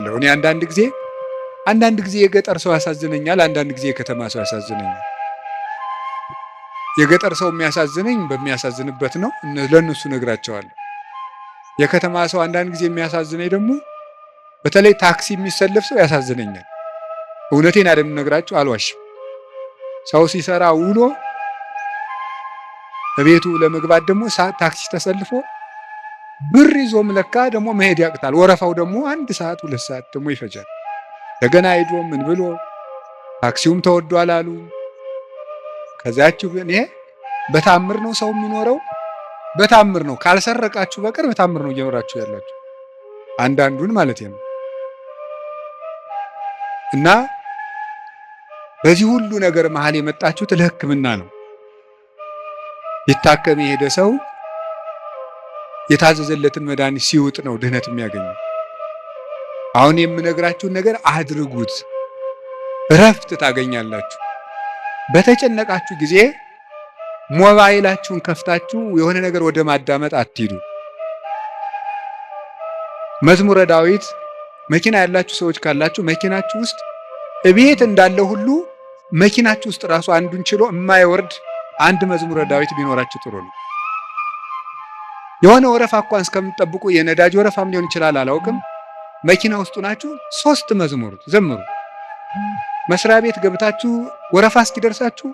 እላለሁ። እኔ አንዳንድ ጊዜ የገጠር ሰው ያሳዝነኛል፣ አንዳንድ ጊዜ የከተማ ሰው ያሳዝነኛል። የገጠር ሰው የሚያሳዝነኝ በሚያሳዝንበት ነው፣ ለእነሱ ነግራቸዋለሁ። የከተማ ሰው አንዳንድ ጊዜ የሚያሳዝነኝ ደግሞ በተለይ ታክሲ የሚሰለፍ ሰው ያሳዝነኛል። እውነቴን አይደለም ነግራቸው፣ አልዋሽም። ሰው ሲሰራ ውሎ በቤቱ ለመግባት ደግሞ ታክሲ ተሰልፎ ብር ይዞም ለካ ደግሞ መሄድ ያቅታል። ወረፋው ደግሞ 1 ሰዓት 2 ሰዓት ደግሞ ይፈጃል። እንደገና ሄዶ ምን ብሎ ታክሲውም ተወዷል አሉ። ከዛችሁ ግን ይሄ በታምር ነው ሰው የሚኖረው፣ በታምር ነው። ካልሰረቃችሁ በቀር በታምር ነው እየኖራችሁ ያላችሁ፣ አንዳንዱን ማለት ነው። እና በዚህ ሁሉ ነገር መሃል የመጣችሁት ለሕክምና ነው። ሊታከም የሄደ ሰው የታዘዘለትን መድኃኒት ሲውጥ ነው ድህነት የሚያገኘው። አሁን የምነግራችሁን ነገር አድርጉት፣ እረፍት ታገኛላችሁ። በተጨነቃችሁ ጊዜ ሞባይላችሁን ከፍታችሁ የሆነ ነገር ወደ ማዳመጥ አትሂዱ። መዝሙረ ዳዊት መኪና ያላችሁ ሰዎች ካላችሁ መኪናችሁ ውስጥ እቤት እንዳለው ሁሉ መኪናችሁ ውስጥ ራሱ አንዱን ችሎ የማይወርድ አንድ መዝሙረ ዳዊት ቢኖራችሁ ጥሩ ነው። የሆነ ወረፋ እንኳን እስከምትጠብቁ የነዳጅ ወረፋም ሊሆን ይችላል አላውቅም። መኪና ውስጥ ናችሁ 3 መዝሙር ዘምሩ። መስሪያ ቤት ገብታችሁ ወረፋ እስኪደርሳችሁ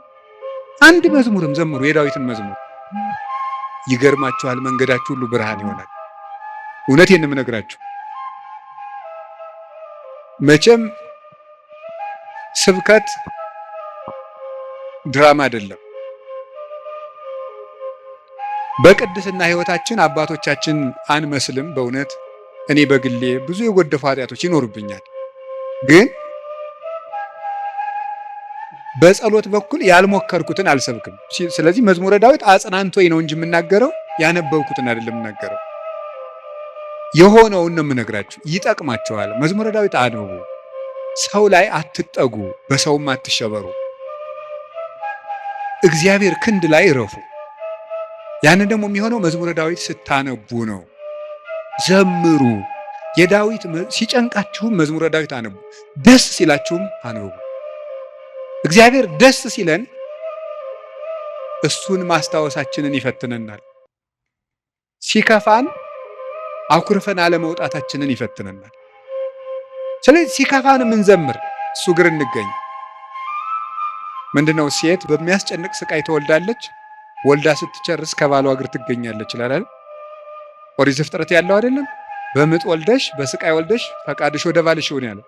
አንድ መዝሙርም ዘምሩ፣ የዳዊትን መዝሙር። ይገርማችኋል፣ መንገዳችሁ ሁሉ ብርሃን ይሆናል። እውነቴን ነው የምነግራችሁ። መቼም ስብከት ድራማ አይደለም። በቅድስና ሕይወታችን አባቶቻችን አንመስልም። በእውነት እኔ በግሌ ብዙ የጎደፉ ኃጢአቶች ይኖሩብኛል። ግን በጸሎት በኩል ያልሞከርኩትን አልሰብክም። ስለዚህ መዝሙረ ዳዊት አጽናንቶኝ ነው እንጂ የምናገረው ያነበብኩትን አይደለም የምናገረው። የሆነውን ነው የምነግራችሁ። ይጠቅማቸዋል። መዝሙረ ዳዊት አንብቡ። ሰው ላይ አትጠጉ፣ በሰውም አትሸበሩ። እግዚአብሔር ክንድ ላይ እረፉ። ያንን ደግሞ የሚሆነው መዝሙረ ዳዊት ስታነቡ ነው። ዘምሩ። የዳዊት ሲጨንቃችሁም መዝሙረ ዳዊት አንቡ፣ ደስ ሲላችሁም አንብቡ። እግዚአብሔር ደስ ሲለን እሱን ማስታወሳችንን ይፈትነናል። ሲከፋን አኩርፈን አለመውጣታችንን ይፈትነናል። ስለዚህ ሲከፋን እንዘምር፣ እሱ እግር እንገኝ። ምንድነው ሴት በሚያስጨንቅ ስቃይ ትወልዳለች፣ ወልዳ ስትጨርስ ከባሏ እግር ትገኛለች ይላል። ኦሪት ዘፍጥረት ያለው አይደለም? በምጥ ወልደሽ በስቃይ ወልደሽ ፈቃድሽ ወደ ባልሽ ይሁን ያለ።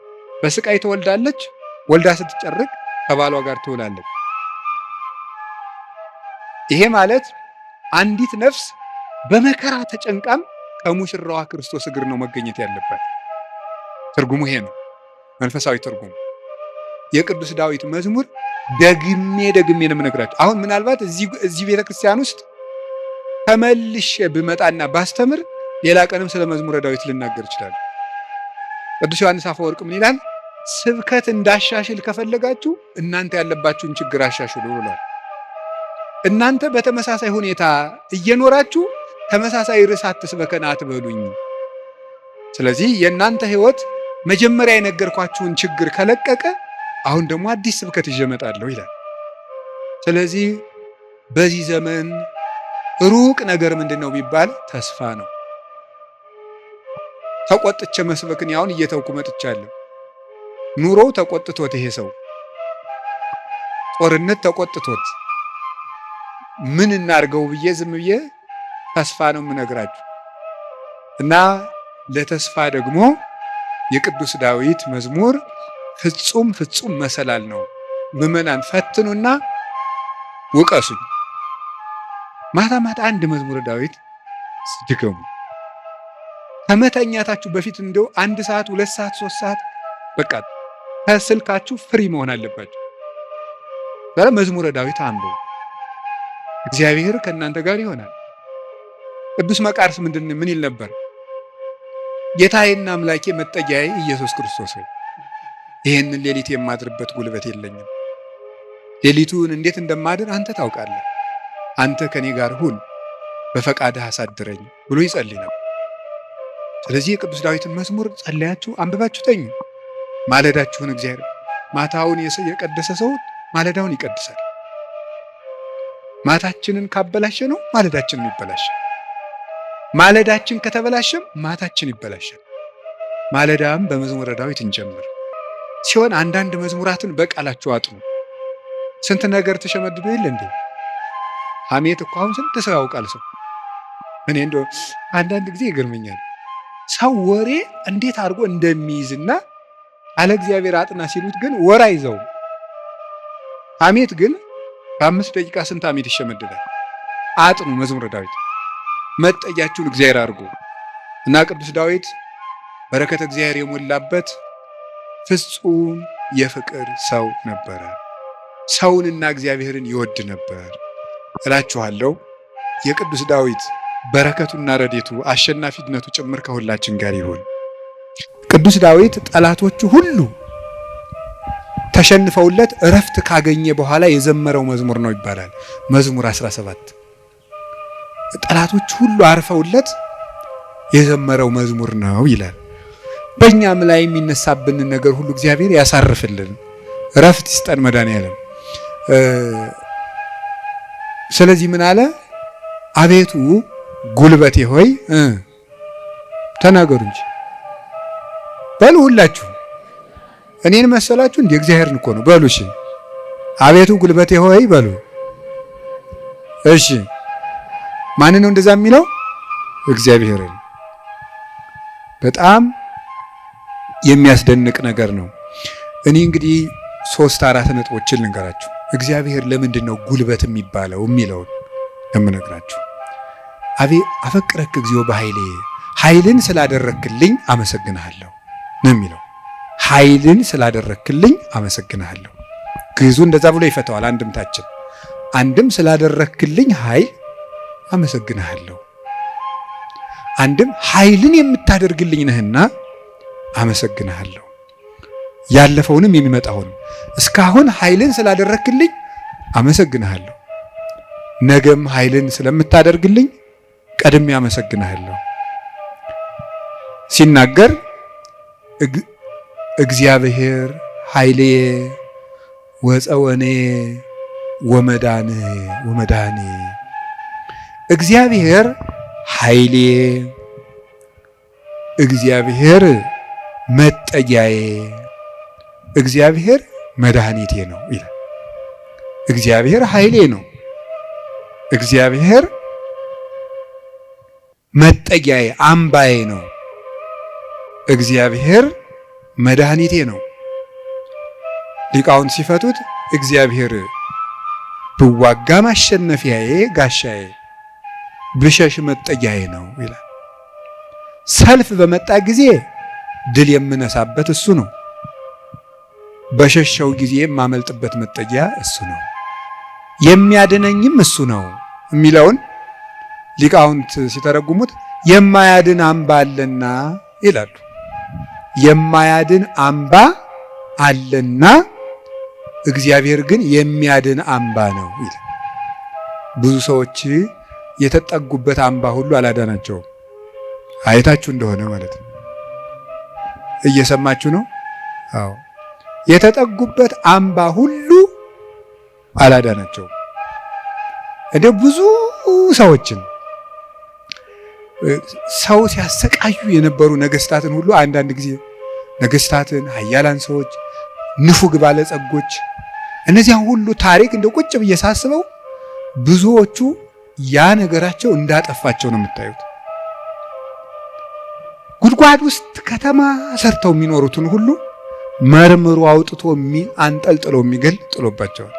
በስቃይ ትወልዳለች፣ ወልዳ ስትጨርቅ ከባሏ ጋር ትውላለች። ይሄ ማለት አንዲት ነፍስ በመከራ ተጨንቃም ከሙሽራዋ ክርስቶስ እግር ነው መገኘት ያለባት። ትርጉሙ ይሄ ነው፣ መንፈሳዊ ትርጉሙ። የቅዱስ ዳዊት መዝሙር ደግሜ ነው የምነግራችሁ። አሁን ምናልባት እዚህ ቤተክርስቲያን ውስጥ ተመልሼ ብመጣና ባስተምር ሌላ ቀንም ስለ መዝሙረ ዳዊት ልናገር ይችላል። ቅዱስ ዮሐንስ አፈወርቅ ምን ይላል? ስብከት እንዳሻሽል ከፈለጋችሁ እናንተ ያለባችሁን ችግር አሻሽሉ ብሏል። እናንተ በተመሳሳይ ሁኔታ እየኖራችሁ ተመሳሳይ ርዕስ አትስበከን አትበሉኝ። ስለዚህ የእናንተ ሕይወት መጀመሪያ የነገርኳችሁን ችግር ከለቀቀ አሁን ደግሞ አዲስ ስብከት ይዤ እመጣለሁ ይላል። ስለዚህ በዚህ ዘመን ሩቅ ነገር ምንድን ነው ቢባል ተስፋ ነው። ተቆጥቼ መስበክን ያሁን እየተውኩ መጥቻለሁ። ኑሮው ተቆጥቶት ይሄ ሰው ጦርነት ተቆጥቶት ምን እናርገው ብዬ ዝም ብዬ ተስፋ ነው የምነግራችሁ። እና ለተስፋ ደግሞ የቅዱስ ዳዊት መዝሙር ፍጹም መሰላል ነው። ምዕመናን ፈትኑና ውቀሱኝ። ማታ ማታ አንድ መዝሙረ ዳዊት ድገሙ። ከመተኛታችሁ በፊት እንደው 1 ሰዓት 2 ሰዓት 3 ሰዓት በቃ ከስልካችሁ ፍሪ መሆን አለባችሁ። ዛሬ መዝሙረ ዳዊት አንብቡ። እግዚአብሔር ከእናንተ ጋር ይሆናል። ቅዱስ መቃርስ ምን ይል ነበር? ጌታዬና አምላኬ መጠጊያዬ ኢየሱስ ክርስቶስ ሆይ ይህንን ሌሊት የማድርበት ጉልበት የለኝም። ሌሊቱን እንዴት እንደማድር አንተ ታውቃለህ። አንተ ከኔ ጋር ሁን፣ በፈቃድህ አሳድረኝ ብሎ ይጸልይ ነበር። ስለዚህ የቅዱስ ዳዊትን መዝሙር ጸለያችሁ አንብባችሁ ተኙ። ማለዳችሁን እግዚአብሔር ማታውን የቀደሰ ሰው ማለዳውን ይቀድሳል። ማታችንን ካበላሸ ነው ማለዳችንን ይበላሻል። ማለዳችን ከተበላሸም ማታችን ይበላሻል። ማለዳም በመዝሙረ ዳዊት እንጀምር ሲሆን አንዳንድ መዝሙራትን በቃላችሁ አጥኑ። ስንት ነገር ተሸመድዶ የለ እንዴ? ሐሜት እኮ አሁን ስንት ሰው ያውቃል። ሰው እኔ እንደው አንዳንድ ጊዜ ይገርመኛል። ሰው ወሬ እንዴት አድርጎ እንደሚይዝና አለ እግዚአብሔር አጥና ሲሉት ግን ወራ ይዘው ሐሜት ግን በ5 ደቂቃ ስንት ሐሜት ይሸመደዳል። አጥኑ መዝሙረ ዳዊት መጠጊያችሁን እግዚአብሔር አድርጎ እና ቅዱስ ዳዊት በረከተ እግዚአብሔር የሞላበት ፍጹም የፍቅር ሰው ነበረ። ሰውንና እግዚአብሔርን ይወድ ነበር እላችኋለሁ። የቅዱስ ዳዊት በረከቱና ረድኤቱ አሸናፊነቱ ጭምር ከሁላችን ጋር ይሁን። ቅዱስ ዳዊት ጠላቶቹ ሁሉ ተሸንፈውለት እረፍት ካገኘ በኋላ የዘመረው መዝሙር ነው ይባላል። መዝሙር 17 ጠላቶቹ ሁሉ አርፈውለት የዘመረው መዝሙር ነው ይላል። በእኛም ላይ የሚነሳብንን ነገር ሁሉ እግዚአብሔር ያሳርፍልን፣ እረፍት ይስጠን መድኃኔዓለም። ስለዚህ ምን አለ? አቤቱ ጉልበቴ ሆይ ተናገሩ እንጂ በሉ ሁላችሁ። እኔን መሰላችሁ እንዴ? እግዚአብሔርን እኮ ነው በሉ። እሺ አቤቱ ጉልበቴ ሆይ በሉ። እሺ ማን ነው እንደዛ የሚለው? እግዚአብሔርን። በጣም የሚያስደንቅ ነገር ነው። እኔ እንግዲህ 3-4 ነጥቦችን ልንገራችሁ። እግዚአብሔር ለምንድን ነው ጉልበት የሚባለው የሚለውን የምነግራችሁ። አፈቅረክ እግዚኦ በኃይሌ፣ ኃይልን ስላደረክልኝ አመሰግንሃለሁ ነው የሚለው። ኃይልን ስላደረክልኝ አመሰግንሃለሁ። ግዕዙ እንደዛ ብሎ ይፈተዋል። አንድም ስላደረክልኝ ኃይል አመሰግንሃለሁ፣ አንድም ኃይልን የምታደርግልኝ ነህና አመሰግንሃለሁ። ያለፈውንም የሚመጣውን እስካሁን ኃይልን ስላደረክልኝ አመሰግንሃለሁ፣ ነገም ኃይልን ስለምታደርግልኝ ቀድሜ አመሰግንሃለሁ። ሲናገር እግዚአብሔር ኃይሌ ወፀወኔ ወመዳኔ፣ እግዚአብሔር ኃይሌ፣ እግዚአብሔር መጠጊያዬ፣ እግዚአብሔር መድኃኒቴ ነው ይላል። እግዚአብሔር ኃይሌ ነው፣ እግዚአብሔር መጠጊያዬ አምባዬ ነው፣ እግዚአብሔር መድኃኒቴ ነው። ሊቃውንት ሲፈቱት እግዚአብሔር ብዋጋ ማሸነፊያዬ ጋሻዬ፣ ብሸሽ መጠጊያዬ ነው ይላል። ሰልፍ በመጣ ጊዜ ድል የምነሳበት እሱ ነው፣ በሸሸው ጊዜ የማመልጥበት መጠጊያ እሱ ነው፣ የሚያድነኝም እሱ ነው የሚለውን ሊቃውንት ሲተረጉሙት የማያድን አምባ አለና ይላሉ። የማያድን አምባ አለና እግዚአብሔር ግን የሚያድን አምባ ነው ይላል። ብዙ ሰዎች የተጠጉበት አምባ ሁሉ አላዳናቸውም። አይታችሁ እንደሆነ ማለት ነው። እየሰማችሁ ነው? አዎ፣ የተጠጉበት አምባ ሁሉ አላዳናቸውም። እንደ ብዙ ሰዎችን ሰው ሲያሰቃዩ የነበሩ ነገስታትን ሁሉ አንዳንድ ጊዜ ነገስታትን፣ ኃያላን ሰዎች፣ ንፉግ ባለጸጎች፣ እነዚያን ሁሉ ታሪክ እንደ ቁጭ ብዬ ሳስበው ብዙዎቹ ያ ነገራቸው እንዳጠፋቸው ነው የምታዩት። ጉድጓድ ውስጥ ከተማ ሰርተው የሚኖሩትን ሁሉ መርምሮ አውጥቶ አንጠልጥሎ የሚገል ጥሎባቸዋል።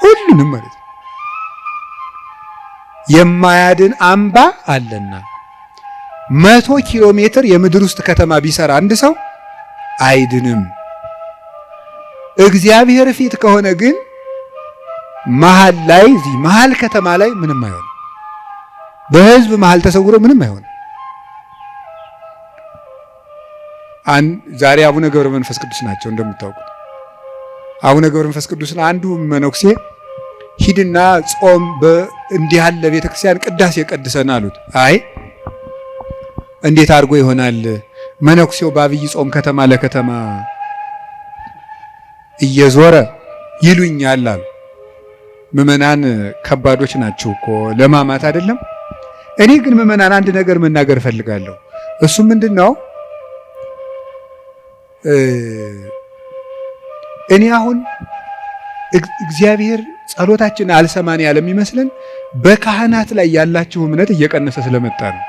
ሁሉንም ማለት ነው። የማያድን አምባ አለና 100 ኪሎ ሜትር የምድር ውስጥ ከተማ ቢሰራ አንድ ሰው አይድንም። እግዚአብሔር ፊት ከሆነ ግን መሃል ላይ እዚህ መሃል ከተማ ላይ ምንም አይሆንም። በህዝብ መሃል ተሰውሮ ምንም አይሆንም። ዛሬ አቡነ ገብረ መንፈስ ቅዱስ ናቸው እንደምታውቁት። አቡነ ገብረ መንፈስ ቅዱስን አንዱ መነኩሴ ሂድና ጾም እንዲህ ያለ ቤተክርስቲያን ቅዳሴ ቀድሰን አሉት። አይ እንዴት አድርጎ ይሆናል? መነኩሴው በአብይ ጾም ከተማ ለከተማ እየዞረ ይሉኛል አሉ። ምዕመናን ከባዶች ናቸው እኮ ለማማት አይደለም። እኔ ግን ምዕመናን አንድ ነገር መናገር እፈልጋለሁ። እሱ ምንድን ነው? እኔ አሁን እግዚአብሔር ጸሎታችን አልሰማን ያለ የሚመስለን በካህናት ላይ ያላችሁ እምነት እየቀነሰ ስለመጣ ነው።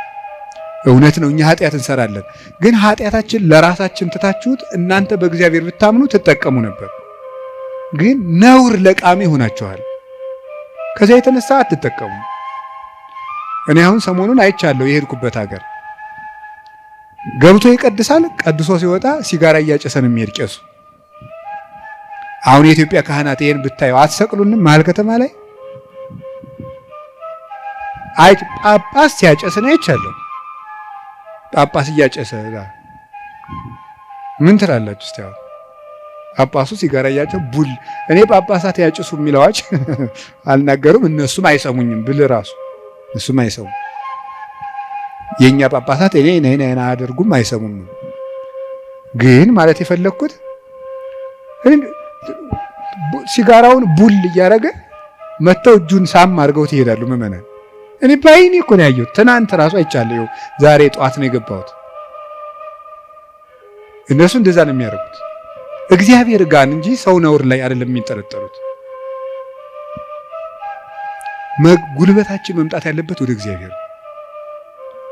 እውነት ነው፣ እኛ ኃጢአት እንሰራለን። ግን ኃጢአታችን ለራሳችን ትታችሁት እናንተ በእግዚአብሔር ብታምኑ ትጠቀሙ ነበር። ግን ነውር ለቃሚ ሆናችኋል። ከዚያ የተነሳ አትጠቀሙ። እኔ አሁን ሰሞኑን አይቻለሁ። የሄድኩበት ሀገር ገብቶ ይቀድሳል፣ ቀድሶ ሲወጣ ሲጋራ እያጨሰን የሚሄድ ቄሱ። አሁን የኢትዮጵያ ካህናት ይሄን ብታዩ አትሰቅሉንም? መሀል ከተማ ላይ ጳጳስ ሲያጨስን አይቻለሁ። ጳጳስ እያጨሰ ምን ትላላችሁ? እስቲ አሁን ጳጳሱ ሲጋራ እያጨሰ ቡል። እኔ ጳጳሳት ያጭሱ የሚለዋች አልናገሩም፣ እነሱም አይሰሙኝም ብል ራሱ እሱም አይሰሙም። የኛ ጳጳሳት እኔ ነህና አያደርጉም፣ አይሰሙም። ግን ማለት የፈለኩት ሲጋራውን ቡል እያደረገ መተው እጁን ሳም አድርገው ይሄዳሉ ምዕመናን። እኔ ባይኔ እኮ ነው ያየሁት። ትናንት ራሱ አይቻለሁ። ዛሬ ጠዋት ነው የገባሁት። እነሱ እንደዛ ነው የሚያደርጉት። እግዚአብሔር ጋር እንጂ ሰው ነውር ላይ አይደለም የሚንጠለጠሉት። ጉልበታችን መምጣት ያለበት ወደ እግዚአብሔር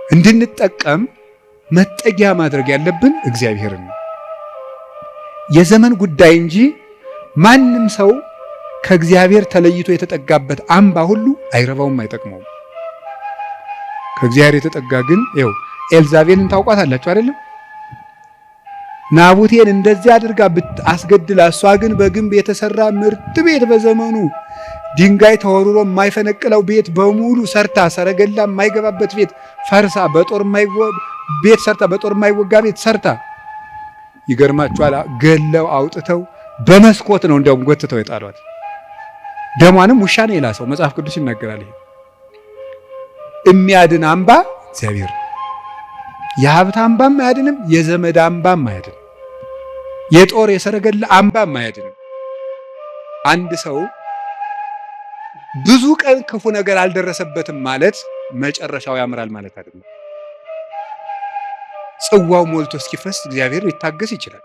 እንድንጠቀም መጠጊያ ማድረግ ያለብን እግዚአብሔርን ነው። የዘመን ጉዳይ እንጂ ማንም ሰው ከእግዚአብሔር ተለይቶ የተጠጋበት አምባ ሁሉ አይረባውም፣ አይጠቅመውም። ከእግዚአብሔር የተጠጋ ግን ይኸው ኤልዛቤልን ታውቋታላችሁ አይደለም? ናቡቴን እንደዚህ አድርጋ አስገድላ፣ እሷ ግን በግንብ የተሰራ ምርጥ ቤት በዘመኑ ድንጋይ ተወርሮ የማይፈነቅለው ቤት በሙሉ ሰርታ፣ ሰረገላ የማይገባበት ቤት ፈርሳ፣ በጦር የማይወጋ ቤት ሰርታ፣ ይገርማችኋል፣ ገለው አውጥተው በመስኮት ነው እንደውም ጎትተው የጣሏት። ደሟንም ውሻ ነው የላሰው። መጽሐፍ ቅዱስ ይናገራል። ይሄ የሚያድን አምባ እግዚአብሔር። የሀብት አምባም አያድንም፣ የዘመድ አምባም አያድንም፣ የጦር የሰረገላ አምባም አያድንም። አንድ ሰው ብዙ ቀን ክፉ ነገር አልደረሰበትም ማለት መጨረሻው ያምራል ማለት አይደለም። ጽዋው ሞልቶ እስኪፈስ እግዚአብሔር ሊታገስ ይችላል።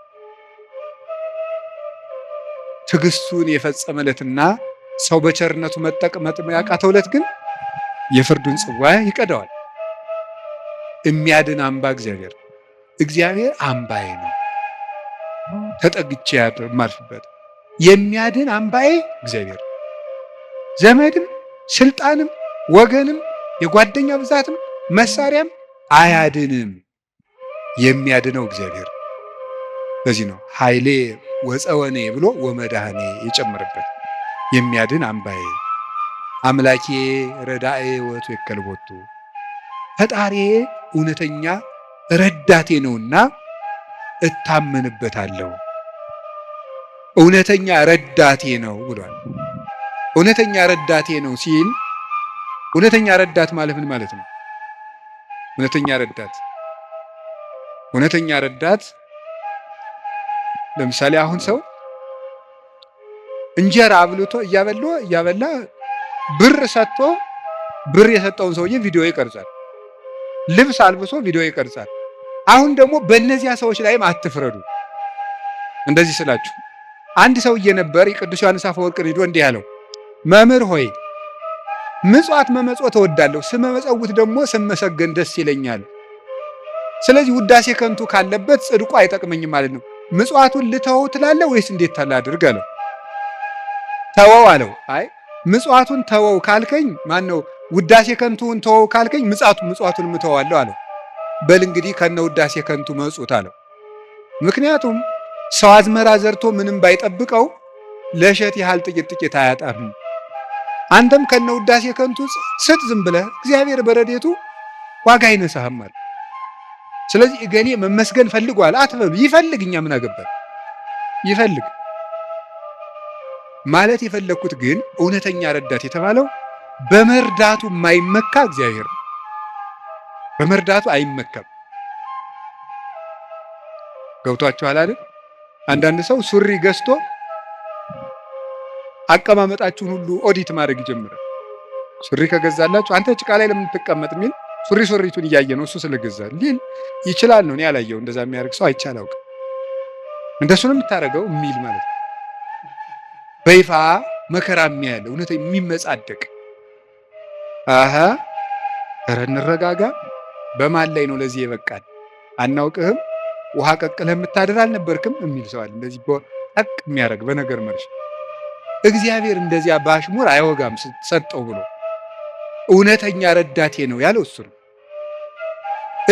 ትዕግስቱን የፈጸመለትና ሰው በቸርነቱ መጠቅመጥ ያቃተውለት ግን የፍርዱን ጽዋ ይቀዳዋል። የሚያድን አምባ እግዚአብሔር። እግዚአብሔር አምባዬ ነው ተጠግቼ የማልፍበት። የሚያድን አምባዬ እግዚአብሔር። ዘመድም ስልጣንም ወገንም የጓደኛ ብዛትም መሳሪያም አያድንም። የሚያድነው እግዚአብሔር። በዚህ ነው ኃይሌ ወፀወኔ ብሎ ወመድኃኔ የጨመረበት። የሚያድን አምባዬ አምላኬ ረዳኤ ወቱ የከልቦቱ ፈጣሪ እውነተኛ ረዳቴ ነውና እታመንበታለሁ። እውነተኛ ረዳቴ ነው ብሏል። እውነተኛ ረዳቴ ነው ሲል እውነተኛ ረዳት ማለት ምን ማለት ነው? እውነተኛ ረዳት ለምሳሌ አሁን ሰው እንጀራ አብልቶ እያበላ ብር ሰጥቶ ብር የሰጠውን ሰውዬ ቪዲዮ ይቀርጻል። ልብስ አልብሶ ቪዲዮ ይቀርጻል። አሁን ደግሞ በእነዚያ ሰዎች ላይም አትፍረዱ። እንደዚህ ስላችሁ አንድ ሰውዬ ነበር የቅዱስ ዮሐንስ አፈወርቅን ሄዶ እንዲህ ያለው፣ መምህር ሆይ ምጽዋት መመጽወት እወዳለሁ፣ ስመመጸውት ደግሞ ስመሰገን ደስ ይለኛል። ስለዚህ ውዳሴ ከንቱ ካለበት ጽድቁ አይጠቅመኝም ማለት ነው። ምጽዋቱን ልተወው ትላለህ ወይስ እንዴት ታላድርግ አለው። ተወው አለው። አይ ምጽዋቱን ተወው ካልከኝ ማነው ውዳሴ ከንቱን ተወው ካልከኝ ምጽዋቱን ምተዋለሁ አለው። በል እንግዲህ ከነ ውዳሴ ከንቱ መጹት አለው። ምክንያቱም ሰው አዝመራ ዘርቶ ምንም ባይጠብቀው ለእሸት ያህል ጥቂት አያጣም። አንተም ከነ ውዳሴ ከንቱ ስጥ ዝም ብለህ፣ እግዚአብሔር በረዴቱ ዋጋ አይነሳህም አለ። ስለዚህ እገሌ መመስገን ፈልጓል አትበሉ። ይፈልግ፣ እኛ ምን አገባን? ይፈልግ ማለት የፈለኩት ግን እውነተኛ ረዳት የተባለው በመርዳቱ የማይመካ እግዚአብሔር ነው። በመርዳቱ አይመካም። ገብቷችኋል አይደል? አንዳንድ ሰው ሱሪ ገዝቶ አቀማመጣችሁን ሁሉ ኦዲት ማድረግ ይጀምራል። ሱሪ ከገዛላችሁ አንተ ጭቃ ላይ ለምን ትቀመጥ የሚል ሱሪቱን እያየ ነው እሱ ስለገዛ ሊል ይችላል ነው። እኔ ያላየው እንደዛ የሚያደርግ ሰው አይቻል አውቅ እንደሱ ነው የምታደርገው የሚል ማለት ነው። በይፋ መከራ የሚያለ እውነት የሚመጻደቅ አሀ ኧረ እንረጋጋ። በማን ላይ ነው ለዚህ የበቃል? አናውቅህም ውሃ ቀቅለህ የምታድር አልነበርክም የሚል ሰዋል። እንደዚህ ጠቅ የሚያደርግ በነገር መርሽ እግዚአብሔር እንደዚያ በአሽሙር አይወጋም ሰጠው ብሎ እውነተኛ ረዳቴ ነው ያለው እሱ ነው።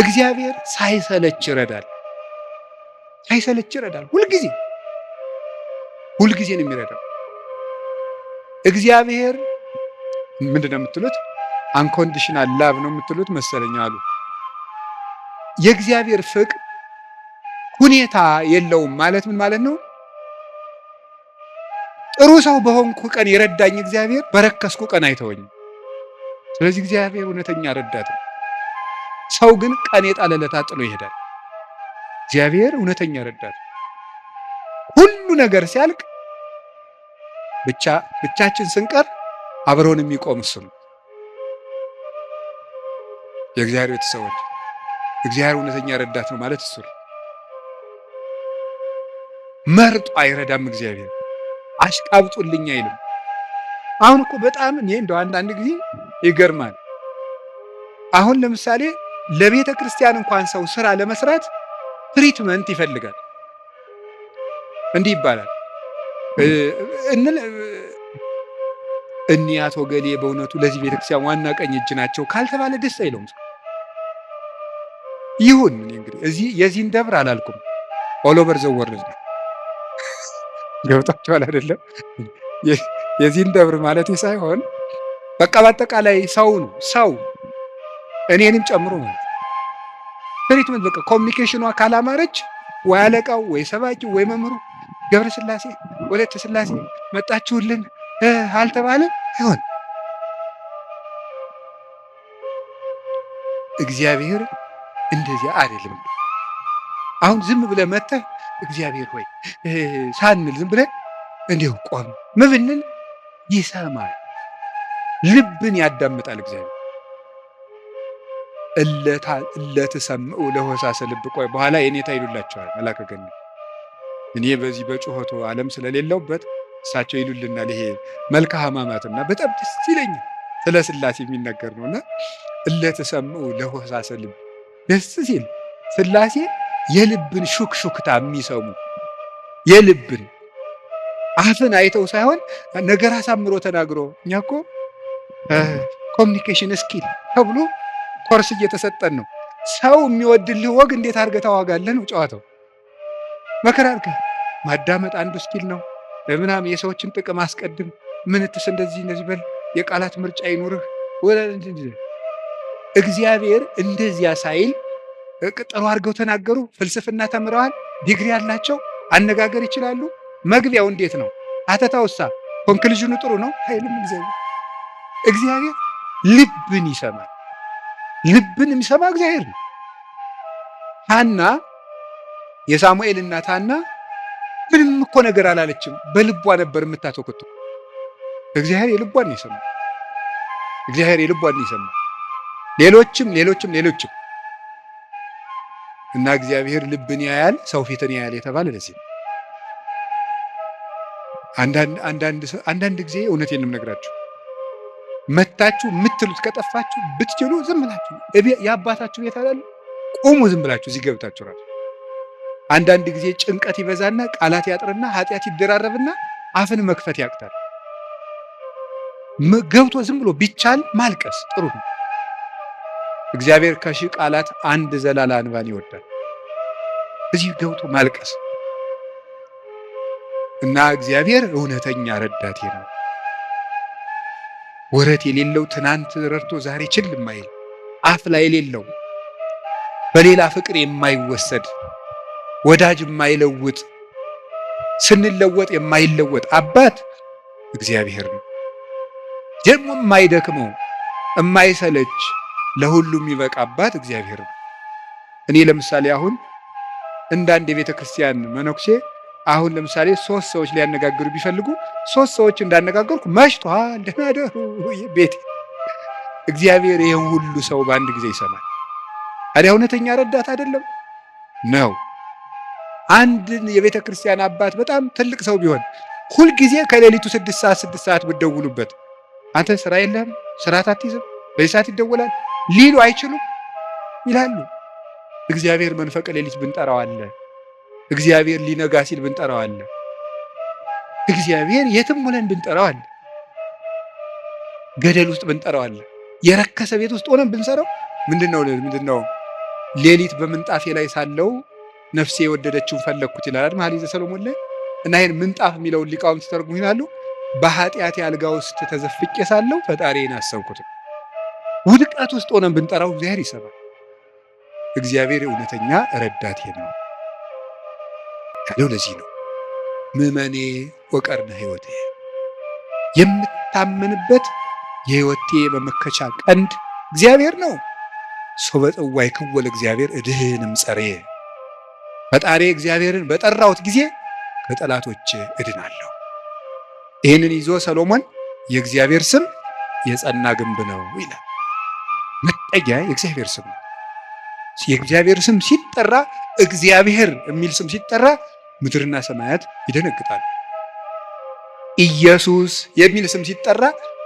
እግዚአብሔር ሳይሰለች ይረዳል። ሳይሰለች ይረዳል። ሁልጊዜ ነው የሚረዳው። እግዚአብሔር ምንድነው የምትሉት? አንኮንዲሽናል ላቭ ነው የምትሉት መሰለኝ አሉ። የእግዚአብሔር ፍቅር ሁኔታ የለውም ማለት ምን ማለት ነው? ጥሩ ሰው በሆንኩ ቀን የረዳኝ እግዚአብሔር በረከስኩ ቀን አይተወኝም። ስለዚህ እግዚአብሔር እውነተኛ ረዳት ነው። ሰው ግን ቀን የጣለለታ ጥሎ ይሄዳል። እግዚአብሔር እውነተኛ ረዳት ነው። ሁሉ ነገር ሲያልቅ ብቻችን ስንቀር አብረውን የሚቆም እሱ ነው። የእግዚአብሔር ቤተሰቦች እግዚአብሔር እውነተኛ ረዳት ነው ማለት እሱ ነው። መርጦ አይረዳም። እግዚአብሔር አሽቃብጡልኝ አይልም። አሁን እኮ በጣም እኔ እንደው አንዳንድ ጊዜ ይገርማል። አሁን ለምሳሌ ለቤተ ክርስቲያን እንኳን ሰው ስራ ለመስራት ትሪትመንት ይፈልጋል። እንዲህ ይባላል እኒህ አቶ ገሌ በእውነቱ ለዚህ ቤተክርስቲያን ዋና ቀኝ እጅ ናቸው ካልተባለ ደስ አይለውም። ይሁን እንግዲህ እዚህ የዚህን ደብር አላልኩም ኦል ኦቨር ዘ ወርልድ ነው። ገብታችኋል አይደለም? የዚህን ደብር ማለት ሳይሆን በቃ በአጠቃላይ ሰው ነው። ሰው እኔንም ጨምሮ ማለት ትሪትመንት በቃ ኮሚኒኬሽኗ ካላማረች ወይ አለቃው ወይ ሰባኪው ወይ መምህሩ ገብረ ስላሴ ወለተ ስላሴ መጣችሁልን አልተባለ አይሆን። እግዚአብሔር እንደዚያ አይደለም። አሁን ዝም ብለህ መጥተህ እግዚአብሔር ሆይ ሳንል ዝም ብለህ እንዲሁ ቆም ምብንል ይሰማል፣ ልብን ያዳምጣል። እግዚአብሔር እለትሰምዑ ለሆሳሰ ልብ። ቆይ በኋላ የኔታ ይሉላቸዋል መላከ ገነት። እኔ በዚህ በጩኸቱ ዓለም ስለሌለውበት እሳቸው ይሉልናል። ይሄ መልካ ሕማማትና በጣም ደስ ይለኛል። ስለ ስላሴ የሚነገር ነውና እለትሰምዑ ለሆሳሰ ልብ። ደስ ሲል ስላሴ የልብን ሹክሹክታ የሚሰሙ የልብን አፍን አይተው ሳይሆን ነገር አሳምሮ ተናግሮ። እኛ እኮ ኮሚኒኬሽን ስኪል ተብሎ ኮርስ እየተሰጠን ነው። ሰው የሚወድልህ ወግ እንዴት አድርገህ ታዋጋለህ ነው ጨዋታው። መከራ አድርገህ ማዳመጥ አንዱ ስኪል ነው። ምናምን የሰዎችን ጥቅም አስቀድም፣ ምንትስ እንደዚህ በል፣ የቃላት ምርጫ ይኑርህ። እግዚአብሔር እንደዚያ ሳይል ጥሩ አድርገው ተናገሩ። ፍልስፍና ተምረዋል፣ ዲግሪ ያላቸው አነጋገር ይችላሉ። መግቢያው እንዴት ነው? አተታውሳ ኮንክሉዥኑ ጥሩ ነው አይልም። እግዚአብሔር ልብን ይሰማል። ልብን የሚሰማ እግዚአብሔር ነው። ሐና የሳሙኤል እናት ሐና ምንም እኮ ነገር አላለችም። በልቧ ነበር የምታተኩት። እግዚአብሔር የልቧን ይሰማል። እግዚአብሔር የልቧን ይሰማል። ሌሎችም እና እግዚአብሔር ልብን ያያል፣ ሰው ፊትን ያያል የተባለ ለዚህ ነው። አንዳንድ ጊዜ እውነቴን ነው የምነግራችሁ፣ መታችሁ የምትሉት ከጠፋችሁ ብትችሉ ዝም ብላችሁ የአባታችሁ ቤት አላለ ቁሙ፣ ዝም ብላችሁ እዚህ ገብታችሁ ራሱ አንዳንድ ጊዜ ጭንቀት ይበዛና ቃላት ያጥርና ኃጢአት ይደራረብና አፍን መክፈት ያቅታል። ገብቶ ዝም ብሎ ቢቻል ማልቀስ ጥሩ ነው። እግዚአብሔር ከሺህ ቃላት አንድ ዘላላ እንባን ይወዳል። እዚህ ገብቶ ማልቀስ እና እግዚአብሔር እውነተኛ ረዳቴ ነው። ወረት የሌለው ትናንት ረድቶ ዛሬ ችል የማይል አፍ ላይ የሌለው በሌላ ፍቅር የማይወሰድ ወዳጅ የማይለውጥ ስንለወጥ የማይለወጥ አባት እግዚአብሔር ነው። ደግሞ የማይደክመው የማይሰለች ለሁሉም የሚበቃ አባት እግዚአብሔር ነው። እኔ ለምሳሌ አሁን እንዳንድ የቤተ ክርስቲያን መነኩሴ አሁን ለምሳሌ 3 ሰዎች ሊያነጋግሩ ቢፈልጉ 3 ሰዎች እንዳነጋገርኩ መሽቷል ደህና ደሩ ቤት እግዚአብሔር ይህን ሁሉ ሰው በአንድ ጊዜ ይሰማል። ታዲያ እውነተኛ ረዳት አይደለም ነው? አንድን የቤተ ክርስቲያን አባት በጣም ትልቅ ሰው ቢሆን ሁልጊዜ ከሌሊቱ 6 ሰዓት ብትደውሉበት አንተ ስራ የለህም ስርዓት አትይዝም በዚህ ሰዓት ይደወላል ሊሉ አይችሉም? ይላሉ። እግዚአብሔር መንፈቀ ሌሊት ብንጠራው አለ። እግዚአብሔር ሊነጋ ሲል ብንጠራው አለ። እግዚአብሔር የትም ሆነን ብንጠራው አለ። ገደል ውስጥ ብንጠራው አለ። የረከሰ ቤት ውስጥ ሆነን ብንሰራው ምንድነው ሌሊት በምንጣፌ ላይ ሳለው ነፍሴ የወደደችውን ፈለግኩት ይላል መኃልየ ሰሎሞን ላይ። እና ይሄን ምንጣፍ የሚለውን ሊቃውንት ሲተረጉሙ ይላሉ በኃጢአት አልጋ ውስጥ ተዘፍቄ ሳለው ፈጣሪዬን አሰብኩት። ውድቀት ውስጥ ሆነን ብንጠራው እግዚአብሔር ይሰማል። እግዚአብሔር እውነተኛ ረዳቴ ነው ያለው ለዚህ ነው። ምእመኔ ወቀርነ ሕይወቴ፣ የምታመንበት የሕይወቴ መመከቻ ቀንድ እግዚአብሔር ነው። ሶበ ጽዋይ ክወል እግዚአብሔር እድህንም ጸሬ፣ ፈጣሪ እግዚአብሔርን በጠራሁት ጊዜ ከጠላቶች እድናለሁ። ይህንን ይዞ ሰሎሞን የእግዚአብሔር ስም የጸና ግንብ ነው ይላል። መጠጊያ የእግዚአብሔር ስም ነው። የእግዚአብሔር ስም ሲጠራ እግዚአብሔር የሚል ስም ሲጠራ ምድርና ሰማያት ይደነግጣሉ። ኢየሱስ የሚል ስም ሲጠራ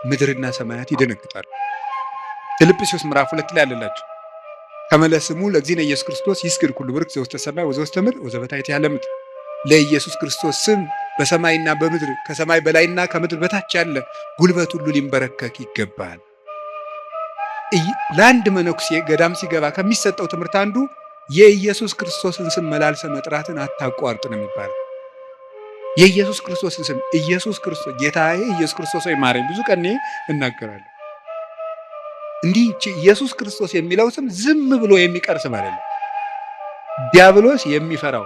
ምድርና ሰማያት ይደነግጣሉ። ፊልጵስዩስ ምዕራፍ 2 ላይ አለላችሁ ከመለስሙ ለእግዚእነ ኢየሱስ ክርስቶስ ይስግድ ኩሉ ብርክ ዘውስተ ሰማይ ወዘውስተ ምድር ወዘበታሕት ያለ ምድር። ለኢየሱስ ክርስቶስ ስም በሰማይና በምድር ከሰማይ በላይና ከምድር በታች ያለ ጉልበት ሁሉ ሊንበረከክ ይገባል። ለአንድ መነኩሴ ገዳም ሲገባ ከሚሰጠው ትምህርት አንዱ የኢየሱስ ክርስቶስን ስም መላልሰ መጥራትን አታቋርጥ ነው የሚባለው። የኢየሱስ ክርስቶስን ስም ኢየሱስ ክርስቶስ ጌታዬ ኢየሱስ ክርስቶስ ወይ ማረኝ ብዙ ቀን እናገራለሁ። እንዲህ ኢየሱስ ክርስቶስ የሚለው ስም ዝም ብሎ የሚቀር ስም አይደለም። ዲያብሎስ የሚፈራው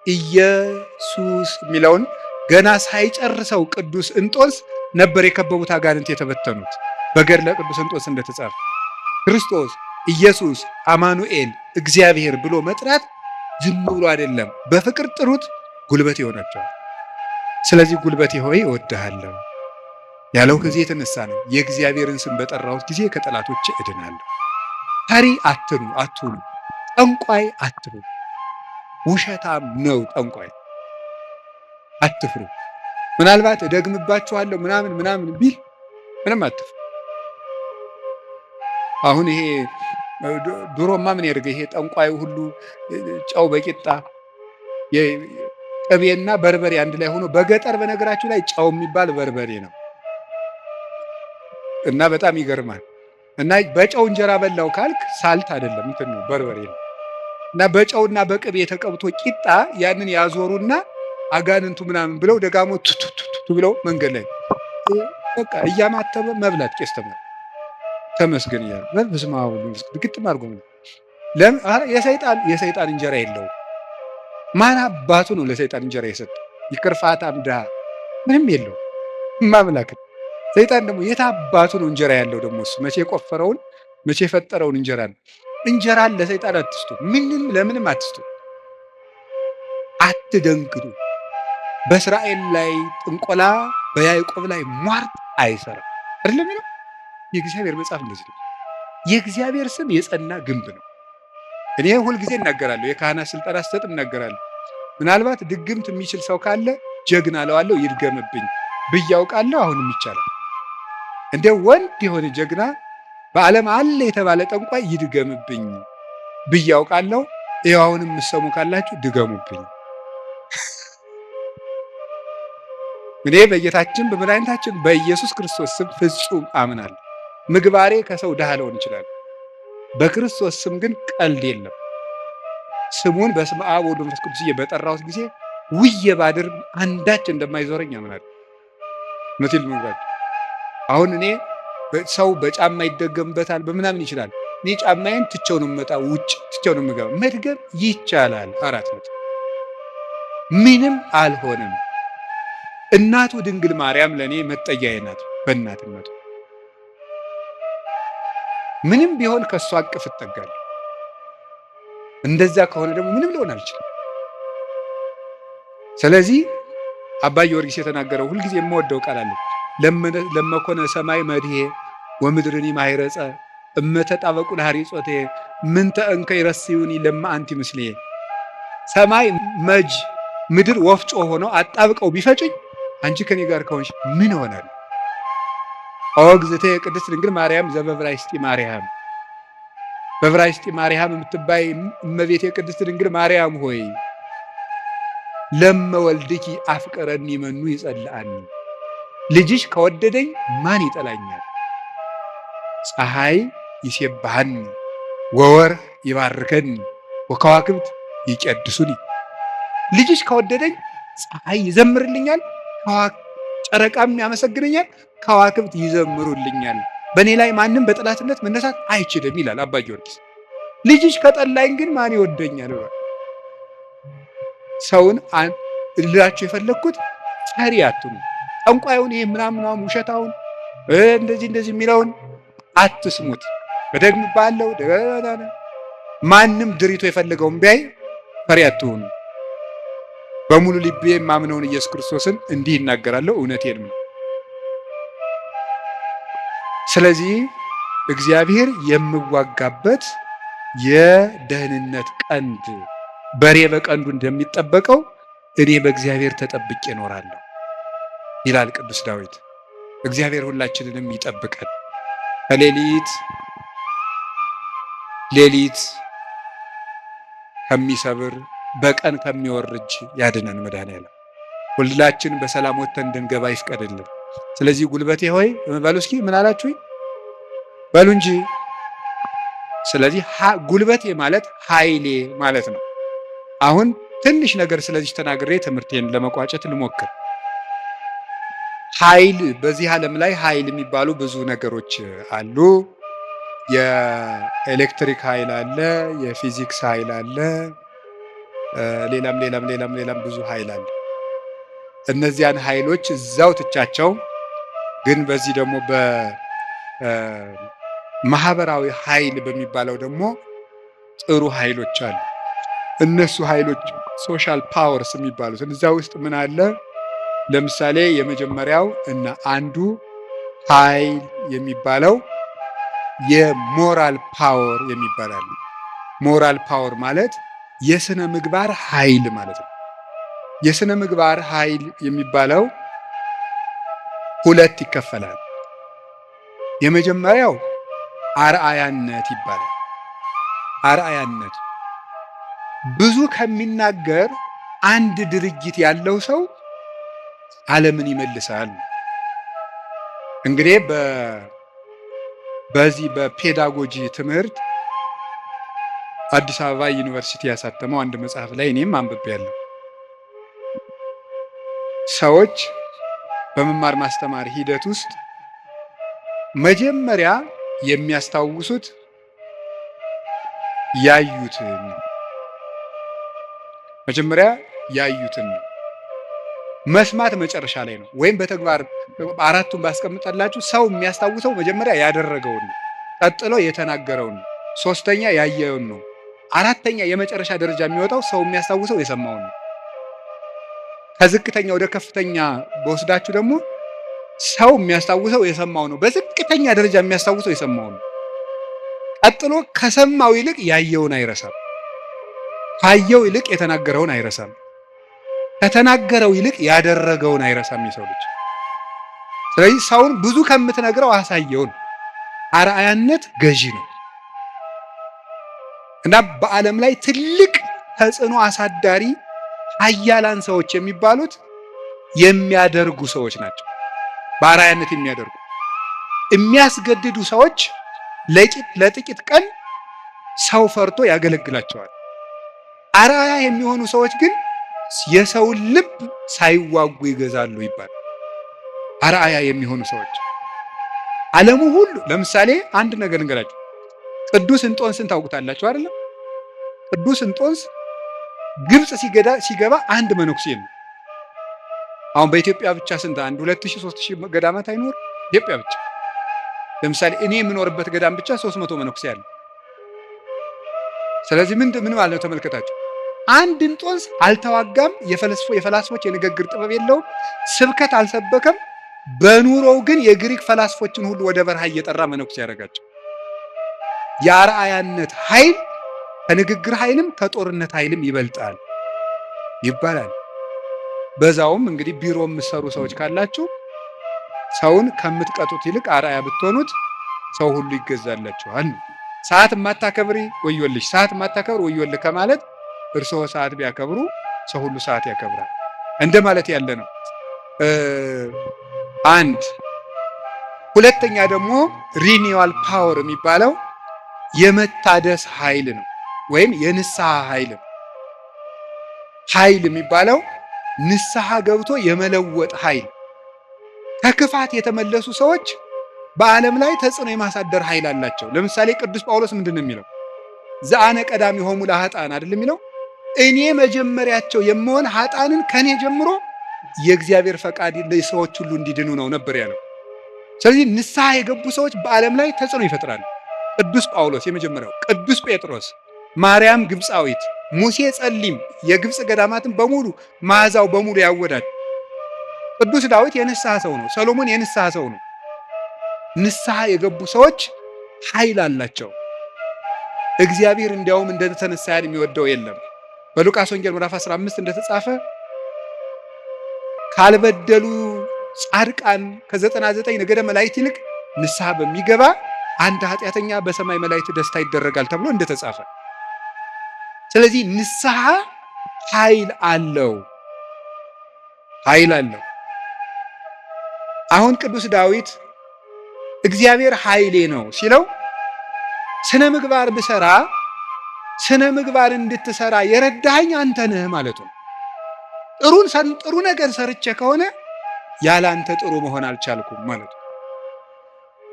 ኢየሱስ የሚለውን ገና ሳይጨርሰው ቅዱስ እንጦንስ ነበር የከበቡት አጋንንት የተበተኑት። በገድለ ቅዱስ እንጦንስ እንደተጻፈ ክርስቶስ ኢየሱስ አማኑኤል እግዚአብሔር ብሎ መጥራት ዝም ብሎ አይደለም፣ በፍቅር ጥሩት፣ ጉልበት ይሆናቸዋል። ስለዚህ ጉልበቴ ሆይ እወድሃለሁ ያለው ከዚህ የተነሳ ነው። የእግዚአብሔርን ስም በጠራሁት ጊዜ ከጠላቶች እድናለሁ። ፈሪ አትሁኑ፣ ጠንቋይ አትሁኑ። ውሸታም ነው ጠንቋይ፣ አትፍሩ። ምናልባት እደግምባችኋለሁ ምናምን ቢል ምንም አትፍሩ። አሁን ይሄ ድሮማ ምን ያደርገ ይሄ ጠንቋዩ ሁሉ ጨው በቂጣ ቅቤና በርበሬ አንድ ላይ ሆኖ በገጠር በነገራችሁ ላይ ጨው የሚባል በርበሬ ነው እና በጣም ይገርማል። እና በጨው እንጀራ በላው ካልክ ሳልት አይደለም እንትን ነው በርበሬ ነው። እና በጨውና በቅቤ የተቀብቶ ቂጣ ያንን ያዞሩና አጋንንቱ ምናምን ብለው ደጋሞ ቱቱቱ ብለው መንገድ ላይ በቃ እያማተበ መብላት ቄስ ተመስገን እያሉ በስመ አብ ግጥም አድርጎ ነው። ለምን የሰይጣን እንጀራ የለውም። ማን አባቱ ነው ለሰይጣን እንጀራ የሰጠው? ይቅርፋታም ድሃ ምንም የለው ማምላክ። ሰይጣን ደግሞ የት አባቱ ነው እንጀራ ያለው? ደግሞ እሱ መቼ የቆፈረውን መቼ የፈጠረውን እንጀራ ነው። እንጀራን ለሰይጣን አትስጡ፣ ምንም ለምንም አትስጡ። አትደንግዱ። በእስራኤል ላይ ጥንቆላ በያዕቆብ ላይ ሟርት አይሰራም አይደለም ነው የእግዚአብሔር መጽሐፍ እንደዚህ ነው። የእግዚአብሔር ስም የጸና ግንብ ነው። እኔ ሁልጊዜ እናገራለሁ፣ የካህናት ስልጠና ስሰጥ እናገራለሁ። ምናልባት ድግምት የሚችል ሰው ካለ ጀግና እለዋለሁ፣ ይድገምብኝ ብዬ አውቃለሁ። አሁንም ይቻላል። እንደ ወንድ የሆነ ጀግና በዓለም አለ የተባለ ጠንቋይ ይድገምብኝ ብዬ አውቃለሁ። ይኸው አሁንም የምትሰሙ ካላችሁ ድገሙብኝ። እኔ በጌታችን በመድኃኒታችን በኢየሱስ ክርስቶስ ስም ፍጹም አምናለሁ። ምግባሬ ከሰው ድሃ ልሆን ይችላል። በክርስቶስ ስም ግን ቀልድ የለም። ስሙን በስመ አብ ወወልድ ወመንፈስ ቅዱስ በጠራሁት ጊዜ ውዬ ባድር አንዳች እንደማይዞረኝ አምናለሁ። እውነቴን ልነግራችሁ፣ አሁን እኔ ሰው በጫማ ይደገምበታል በምናምን ይችላል። እኔ ጫማዬን ትቼው ነው የምመጣው፣ ውጭ ትቼው ነው የምገባ። መድገም ይቻላል። 4 ምንም አልሆነም። እናቱ ድንግል ማርያም ለእኔ መጠጊያዬ ናት። በእናትነቱ ምንም ቢሆን ከእሷ አቅፍ እጠጋለሁ። እንደዛ ከሆነ ደግሞ ምንም ሊሆን አልችልም። ስለዚህ አባ ጊዮርጊስ የተናገረው ሁልጊዜ የምወደው ቃል አለ። ለመኮነ ሰማይ መድሄ ወምድርኒ ማይረጸ እመተጣበቁ ለሐሪጾቴ ምንተ እንከ ይረስዩኒ ለማ አንቲ ምስሌ። ሰማይ መጅ ምድር ወፍጮ ሆነው አጣብቀው ቢፈጭኝ አንቺ ከኔ ጋር ከሆንሽ ምን ይሆናል? ኦግዝቴ ቅድስት ድንግል ማርያም ዘበብራይስጢ ማርያም፣ በብራይስጢ ማርያም የምትባይ እመቤቴ ቅድስት ድንግል ማርያም ሆይ ለመወልድኪ አፍቀረኒ መኑ ይጸልአኒ፣ ልጅሽ ከወደደኝ ማን ይጠላኛል? ፀሐይ ይሴብሐኒ ወወርኅ ይባርከኒ ወከዋክብት ይቀድሱኒ። ልጅሽ ከወደደኝ ፀሐይ ይዘምርልኛል፣ ጨረቃም ያመሰግነኛል፣ ከዋክብት ይዘምሩልኛል። በእኔ ላይ ማንም በጠላትነት መነሳት አይችልም ይላል አባ ጊዮርጊስ። ልጅሽ ከጠላኝ ግን ማን ይወደኛል ብሏል። ሰውን ልላችሁ የፈለግኩት ፈሪ አትሁኑ። ጠንቋዩን ይሄ ምናምናም ውሸታውን እንደዚህ የሚለውን አትስሙት። በደግም ባለው ማንም ድሪቶ የፈለገውን ቢያይ ፈሪ አትሁኑ። በሙሉ ልቤ የማምነውን ኢየሱስ ክርስቶስን እንዲህ ይናገራለሁ፣ እውነቴን ነው። ስለዚህ እግዚአብሔር የምዋጋበት የደህንነት ቀንድ በሬ በቀንዱ እንደሚጠበቀው እኔ በእግዚአብሔር ተጠብቄ እኖራለሁ ይላል ቅዱስ ዳዊት። እግዚአብሔር ሁላችንንም ይጠብቀን፣ ከሌሊት ከሚሰብር በቀን ከሚወርጅ ያድነን መድኃኔዓለም። ሁላችን በሰላም ወጥተን እንድንገባ ይፍቀድልን። ስለዚህ ጉልበቴ ሆይ በሉ እስኪ ምን አላችሁኝ? በሉ እንጂ። ስለዚህ ጉልበቴ ማለት ኃይሌ ማለት ነው። አሁን ትንሽ ነገር ስለዚህ ተናግሬ ትምህርቴን ለመቋጨት ልሞክር። ኃይል፣ በዚህ ዓለም ላይ ኃይል የሚባሉ ብዙ ነገሮች አሉ። የኤሌክትሪክ ኃይል አለ፣ የፊዚክስ ኃይል አለ፣ ሌላም ብዙ ኃይል አለ። እነዚያን ኃይሎች እዛው ትቻቸው፣ ግን በዚህ ደግሞ በማህበራዊ ኃይል በሚባለው ደግሞ ጥሩ ኃይሎች አሉ። እነሱ ኃይሎች ሶሻል ፓወርስ የሚባሉት እዛ ውስጥ ምን አለ? ለምሳሌ የመጀመሪያው እና አንዱ ኃይል የሚባለው የሞራል ፓወር የሚባላል። ሞራል ፓወር ማለት የስነ ምግባር ኃይል ማለት ነው። የስነ ምግባር ኃይል የሚባለው ሁለት ይከፈላል። የመጀመሪያው አርአያነት ይባላል። አርአያነት ብዙ ከሚናገር አንድ ድርጊት ያለው ሰው ዓለምን ይመልሳል። እንግዲህ በዚህ በፔዳጎጂ ትምህርት አዲስ አበባ ዩኒቨርሲቲ ያሳተመው አንድ መጽሐፍ ላይ እኔም አንብቤያለሁ። ሰዎች በመማር ማስተማር ሂደት ውስጥ መጀመሪያ የሚያስታውሱት ያዩትን ነው። መጀመሪያ ያዩትን ነው። መስማት መጨረሻ ላይ ነው። ወይም በተግባር አራቱን ባስቀምጠላችሁ ሰው የሚያስታውሰው መጀመሪያ ያደረገውን ነው፣ ቀጥሎ የተናገረውን ነው፣ ሶስተኛ ያየውን ነው፣ አራተኛ የመጨረሻ ደረጃ የሚወጣው ሰው የሚያስታውሰው የሰማውን ነው። ከዝቅተኛ ወደ ከፍተኛ በወስዳችሁ ደግሞ ሰው የሚያስታውሰው የሰማው ነው። በዝቅተኛ ደረጃ የሚያስታውሰው የሰማው ነው። ቀጥሎ ከሰማው ይልቅ ያየውን አይረሳም። ካየው ይልቅ የተናገረውን አይረሳም። ከተናገረው ይልቅ ያደረገውን አይረሳም የሰው ልጅ። ስለዚህ ሰውን ብዙ ከምትነግረው አሳየውን። አርአያነት ገዢ ነው እና በዓለም ላይ ትልቅ ተጽዕኖ አሳዳሪ ኃያላን ሰዎች የሚባሉት የሚያደርጉ ሰዎች ናቸው። በአርአያነት የሚያደርጉ የሚያስገድዱ ሰዎች ለጥቂት ቀን ሰው ፈርቶ ያገለግላቸዋል። አርአያ የሚሆኑ ሰዎች ግን የሰውን ልብ ሳይዋጉ ይገዛሉ ይባላል። አርአያ የሚሆኑ ሰዎች ዓለሙ ሁሉ ለምሳሌ አንድ ነገር እንገራችሁ። ቅዱስ እንጦንስን ታውቁታላችሁ አይደለም? ቅዱስ እንጦንስ ግብጽ ሲገባ አንድ መነኩሴ ነው። አሁን በኢትዮጵያ ብቻ ስንት 2000-3000 ገዳማት አይኖር? ኢትዮጵያ ብቻ ለምሳሌ እኔ የምኖርበት ገዳም ብቻ 300 መነኩሴ አለ። ስለዚህ ምን ማለት ነው? ተመልከታችሁ። አንድ እንጦንስ አልተዋጋም፣ የፈላስፎች የንግግር ጥበብ የለውም፣ ስብከት አልሰበከም። በኑሮው ግን የግሪክ ፈላስፎችን ሁሉ ወደ በረሃ እየጠራ መነኩስ ያደረጋቸው። የአርአያነት ኃይል ከንግግር ኃይልም ከጦርነት ኃይልም ይበልጣል ይባላል። በዛውም እንግዲህ ቢሮ የምትሰሩ ሰዎች ካላችሁ ሰውን ከምትቀጡት ይልቅ አርአያ ብትሆኑት ሰው ሁሉ ይገዛላችኋል። ሰዓት የማታከብሪ ወዮልሽ፣ ሰዓት የማታከብር ወዮልህ ከማለት እርስዎ ሰዓት ቢያከብሩ ሰው ሁሉ ሰዓት ያከብራል እንደ ማለት ያለ ነው። አንድ ሁለተኛ ደግሞ ሪኒዋል ፓወር የሚባለው የመታደስ ኃይል ነው፣ ወይም የንስሐ ኃይል ነው። ኃይል የሚባለው ንስሐ ገብቶ የመለወጥ ኃይል። ከክፋት የተመለሱ ሰዎች በዓለም ላይ ተጽዕኖ የማሳደር ኃይል አላቸው። ለምሳሌ ቅዱስ ጳውሎስ ምንድን ነው የሚለው? ዘአነ ቀዳሚሆሙ ለኃጥአን አይደል የሚለው? እኔ መጀመሪያቸው የምሆን ኃጥአንን ከኔ ጀምሮ የእግዚአብሔር ፈቃድ ለሰዎች ሁሉ እንዲድኑ ነው ነበር ያለው። ስለዚህ ንስሐ የገቡ ሰዎች በዓለም ላይ ተጽዕኖ ይፈጥራሉ። ቅዱስ ጳውሎስ የመጀመሪያው፣ ቅዱስ ጴጥሮስ፣ ማርያም ግብፃዊት፣ ሙሴ ጸሊም የግብፅ ገዳማትን በሙሉ መዓዛው በሙሉ ያወዳል። ቅዱስ ዳዊት የንስሐ ሰው ነው። ሰሎሞን የንስሐ ሰው ነው። ንስሐ የገቡ ሰዎች ኃይል አላቸው። እግዚአብሔር እንዲያውም እንደተነሳ ያህል የሚወደው የለም። በሉቃስ ወንጌል ምዕራፍ 15 እንደተጻፈ ካልበደሉ ጻድቃን ከ99 ነገደ መላእክት ይልቅ ንስሐ በሚገባ አንድ ኃጢአተኛ በሰማይ መላእክት ደስታ ይደረጋል ተብሎ እንደተጻፈ። ስለዚህ ንስሐ ኃይል አለው። አሁን ቅዱስ ዳዊት እግዚአብሔር ኃይሌ ነው ሲለው ስነ ምግባር ብሰራ ስነ ምግባር እንድትሰራ የረዳኸኝ አንተ ነህ ማለቱ ነው። ጥሩ ነገር ሰርቼ ከሆነ ያለ አንተ ጥሩ መሆን አልቻልኩም ማለቱ ነው።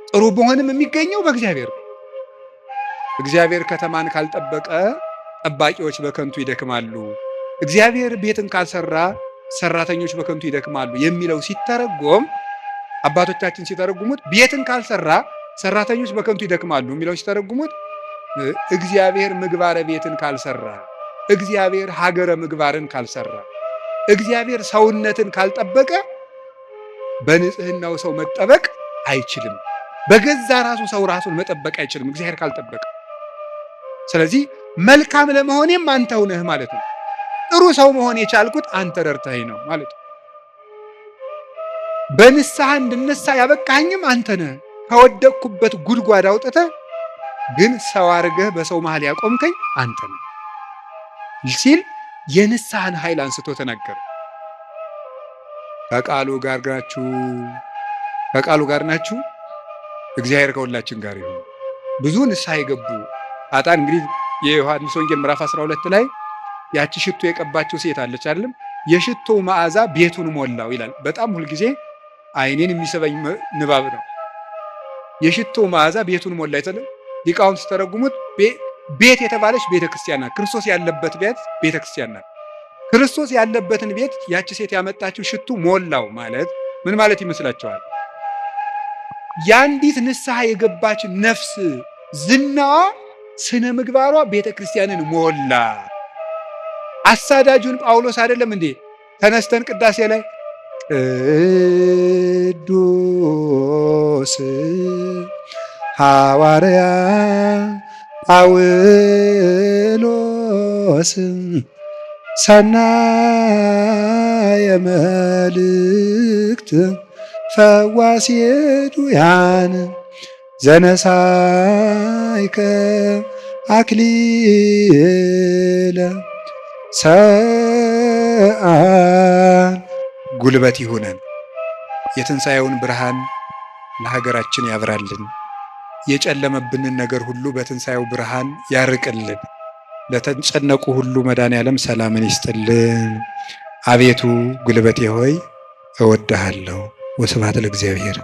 ጥሩ መሆንም የሚገኘው በእግዚአብሔር ነው። እግዚአብሔር ከተማን ካልጠበቀ ጠባቂዎች በከንቱ ይደክማሉ፣ እግዚአብሔር ቤትን ካልሰራ ሰራተኞች በከንቱ ይደክማሉ የሚለው ሲተረጎም አባቶቻችን ሲተረጉሙት ቤትን ካልሰራ ሰራተኞች በከንቱ ይደክማሉ የሚለው ሲተረጉሙት እግዚአብሔር ምግባረ ቤትን ካልሰራ፣ እግዚአብሔር ሀገረ ምግባርን ካልሰራ፣ እግዚአብሔር ሰውነትን ካልጠበቀ በንጽህናው ሰው መጠበቅ አይችልም። በገዛ ራሱ ሰው ራሱን መጠበቅ አይችልም እግዚአብሔር ካልጠበቀ። ስለዚህ መልካም ለመሆኔም አንተው ነህ ማለት ነው። ጥሩ ሰው መሆን የቻልኩት አንተ ረድተኸኝ ነው ማለት ነው። በንስሐ እንድነሳ ያበቃኝም አንተ ነህ። ከወደቅኩበት ጉድጓድ አውጥተህ ግን ሰው አድርገህ በሰው መሃል ያቆምከኝ አንተ ነህ ሲል የንስሐን ኃይል አንስቶ ተናገረ። ከቃሉ ጋር ናችሁ። እግዚአብሔር ከሁላችን ጋር ይሁን። ብዙ ንስሐ የገቡ ኃጥአን እንግዲህ የዮሐንስ ወንጌል ምዕራፍ 12 ላይ ያቺ ሽቶ የቀባችው ሴት አለች አይደለም? የሽቶው መዓዛ ቤቱን ሞላው ይላል። በጣም ሁልጊዜ ዓይኔን የሚስበኝ ንባብ ነው። የሽቶው መዓዛ ቤቱን ሞላ ይተለም ሊቃውንት ሲተረጉሙት ቤት የተባለች ቤተክርስቲያን ናት። ክርስቶስ ያለበት ቤት ቤተክርስቲያን ናት። ክርስቶስ ያለበትን ቤት ያቺ ሴት ያመጣችው ሽቱ ሞላው ማለት ምን ማለት ይመስላችኋል? የአንዲት ንስሐ የገባች ነፍስ ዝናዋ፣ ስነ ምግባሯ ቤተክርስቲያንን ሞላ። አሳዳጁን ጳውሎስ አይደለም እንዴ ተነስተን ቅዳሴ ላይ ቅዱስ ሐዋርያ ጳውሎስ ሰናየ መልእክት ፈዋሴ ዱያን ዘነሳይከ አክሊለ ሰአን ጉልበት ይሁነን። የትንሣኤውን ብርሃን ለሀገራችን ያብራልን። የጨለመብንን ነገር ሁሉ በትንሣኤው ብርሃን ያርቅልን። ለተጨነቁ ሁሉ መድኃኔዓለም ሰላምን ይስጥልን። አቤቱ ጉልበቴ ሆይ እወድሃለሁ። ወስብሐት ለእግዚአብሔር።